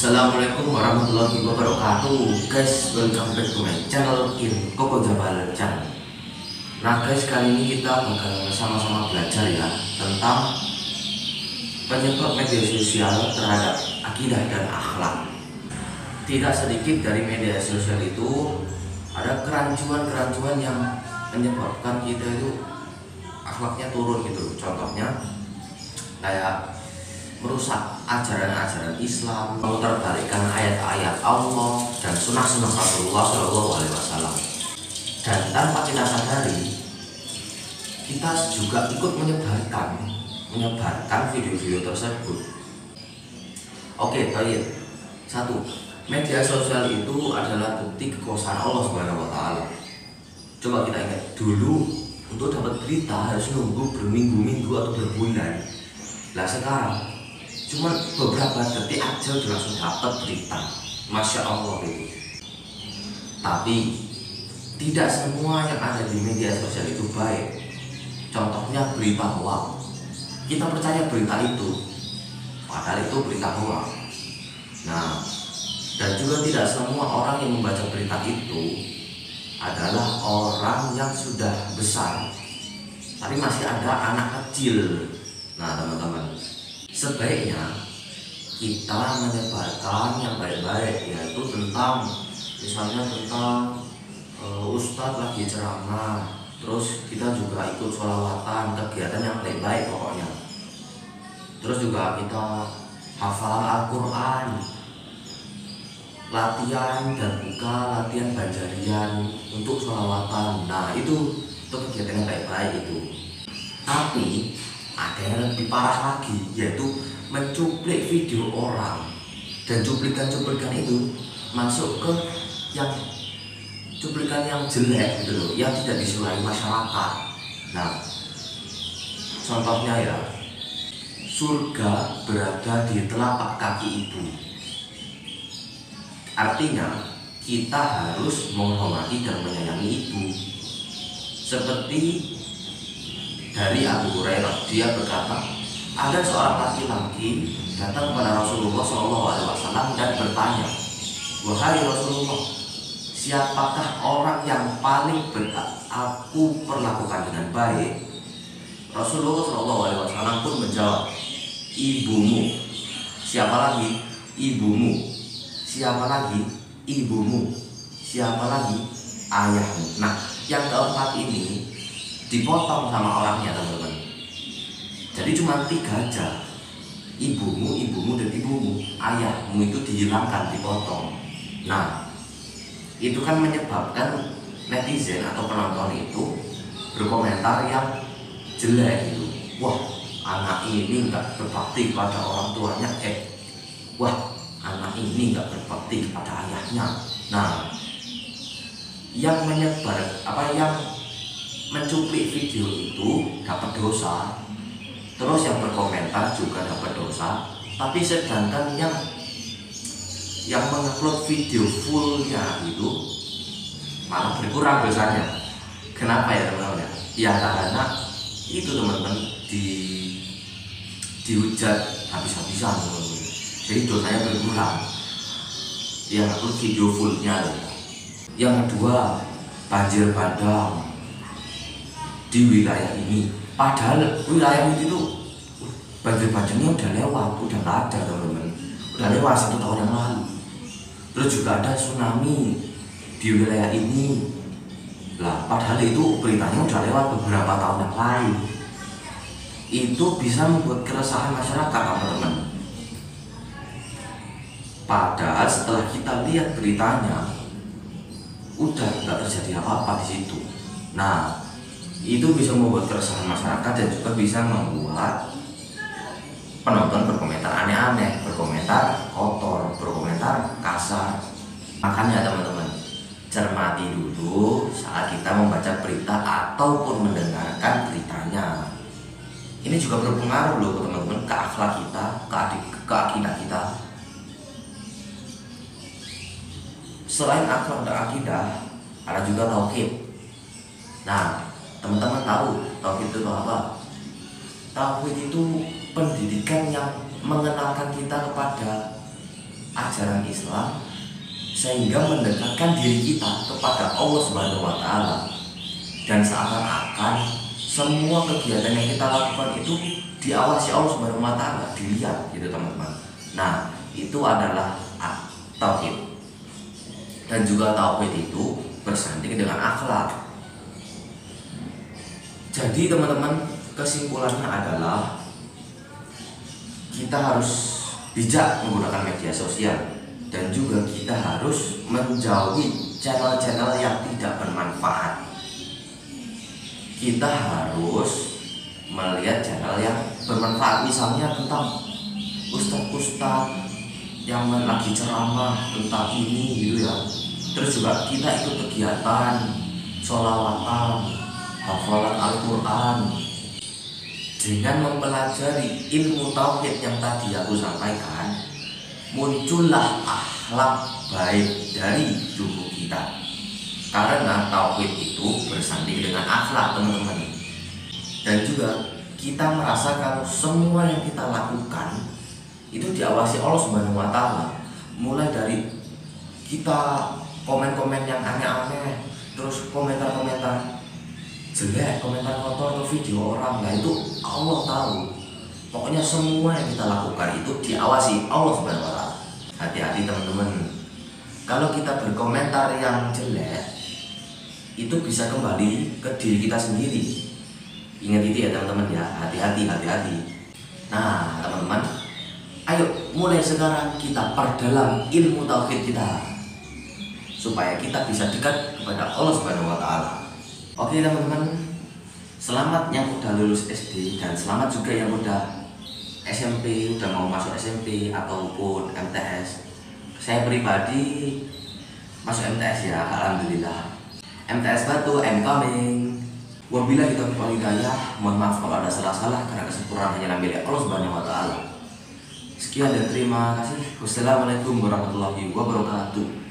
Assalamualaikum warahmatullahi wabarakatuh. Guys, welcome back to my channel in Koko Jabal Channel. Nah guys, kali ini kita bakal sama-sama belajar ya tentang penyebab media sosial terhadap akidah dan akhlak. Tidak sedikit dari media sosial itu ada kerancuan-kerancuan yang menyebabkan kita itu akhlaknya turun gitu. Contohnya kayak merusak ajaran-ajaran Islam, memutarbalikkan ayat-ayat Allah dan sunnah-sunnah Rasulullah SAW. Dan tanpa kita sadari, kita juga ikut menyebarkan video-video tersebut. Oke, baik. Satu, media sosial itu adalah bukti kekuasaan Allah SWT. Coba kita ingat dulu, untuk dapat berita harus nunggu berminggu-minggu atau berbulan. Lah sekarang cuman beberapa detik aja udah langsung dapat berita, masya Allah itu. Tapi tidak semua yang ada di media sosial itu baik. Contohnya berita hoax. Kita percaya berita itu, padahal itu berita hoax. Nah, dan juga tidak semua orang yang membaca berita itu adalah orang yang sudah besar, tapi masih ada anak kecil. Nah teman-teman, sebaiknya kita menyebarkan yang baik-baik, yaitu tentang misalnya tentang ustadz lagi ceramah, terus kita juga ikut sholawatan, kegiatan yang baik-baik pokoknya. Terus juga kita hafal Al-Quran, latihan dan buka latihan banjarian untuk sholawatan. Nah itu kegiatan yang baik-baik itu. Tapi ada yang lebih parah lagi, yaitu mencuplik video orang, dan cuplikan-cuplikan itu masuk ke yang cuplikan yang jelek gitu loh, yang tidak disukai masyarakat. Nah, contohnya ya, surga berada di telapak kaki ibu. Artinya kita harus menghormati dan menyayangi ibu. Seperti dari Abu Hurairah, dia berkata, ada seorang laki-laki datang kepada Rasulullah SAW dan bertanya, wahai Rasulullah, siapakah orang yang paling aku perlakukan dengan baik? Rasulullah SAW pun menjawab, ibumu. Siapa lagi? Ibumu. Siapa lagi? Ibumu. Siapa lagi? Ayahmu. Nah, yang keempat ini dipotong sama orangnya teman-teman. Jadi cuma 3 aja, ibumu, ibumu dan ibumu. Ayahmu itu dihilangkan, dipotong. Nah, itu kan menyebabkan netizen atau penonton itu berkomentar yang jelek gitu. Wah, anak ini nggak berbakti pada orang tuanya. Wah, anak ini nggak berbakti pada ayahnya. Nah, yang mencuplik video itu dapat dosa, terus yang berkomentar juga dapat dosa. Tapi sedangkan yang mengupload video fullnya itu malah berkurang dosanya. Kenapa ya teman-teman? Ya karena itu teman-teman dihujat habis-habisan, jadi dosanya berkurang yang upload video fullnya. Yang kedua, banjir bandang di wilayah ini, padahal wilayah itu banjir-banjirnya udah lewat, udah nggak ada teman-teman, udah lewat 1 tahun yang lalu. Terus juga ada tsunami di wilayah ini lah, padahal itu beritanya udah lewat beberapa tahun yang lalu. Itu bisa membuat keresahan masyarakat teman-teman. Padahal setelah kita lihat beritanya udah nggak terjadi apa-apa di situ. Nah, itu bisa membuat keresahan masyarakat dan juga bisa membuat penonton berkomentar aneh-aneh, berkomentar kotor, berkomentar kasar. Makanya teman-teman, cermati dulu saat kita membaca berita ataupun mendengarkan beritanya. Ini juga berpengaruh loh teman-teman ke akhlak kita, ke akidah kita. Selain akhlak dan akidah, ada juga tauhid. Nah, teman-teman tahu tauhid itu apa? Tauhid itu pendidikan yang mengenalkan kita kepada ajaran Islam sehingga mendekatkan diri kita kepada Allah Subhanahu wa taala. Dan seakan-akan semua kegiatan yang kita lakukan itu diawasi Allah Subhanahu wa taala, dilihat gitu teman-teman. Nah, itu adalah tauhid. Dan juga tauhid itu bersanding dengan akhlak. Jadi teman-teman, kesimpulannya adalah kita harus bijak menggunakan media sosial, dan juga kita harus menjauhi channel-channel yang tidak bermanfaat. Kita harus melihat channel yang bermanfaat, misalnya tentang ustadz-ustadz yang lagi ceramah tentang ini gitu ya. Terus juga kita ikut kegiatan sholawatan, hafalan Al-Quran. Dengan mempelajari ilmu tauhid yang tadi aku sampaikan, muncullah akhlak baik dari tubuh kita. Karena tauhid itu bersanding dengan akhlak teman-teman. Dan juga kita merasakan semua yang kita lakukan itu diawasi Allah Subhanahu wa taala. Mulai dari kita komen-komen yang aneh-aneh, terus komentar-komentar jelek, komentar kotor atau video orang, nah itu Allah tahu. Pokoknya semua yang kita lakukan itu diawasi Allah Subhanahu wa taala. Hati-hati teman-teman. Kalau kita berkomentar yang jelek, itu bisa kembali ke diri kita sendiri. Ingat itu ya teman-teman ya, hati-hati. Nah teman-teman, ayo mulai sekarang kita perdalam ilmu tauhid kita supaya kita bisa dekat kepada Allah Subhanahu wa taala. Oke teman-teman, selamat yang udah lulus SD dan selamat juga yang udah SMP, udah mau masuk SMP ataupun MTS. Saya pribadi masuk MTS ya, alhamdulillah. MTS Batu, I'm coming. Wabillahi taufiq wal hidayah. Mohon maaf kalau ada salah-salah, karena kesempurnaan hanya milik Allah Subhanahu wa taala. Sekian dan terima kasih. Wassalamualaikum warahmatullahi wabarakatuh.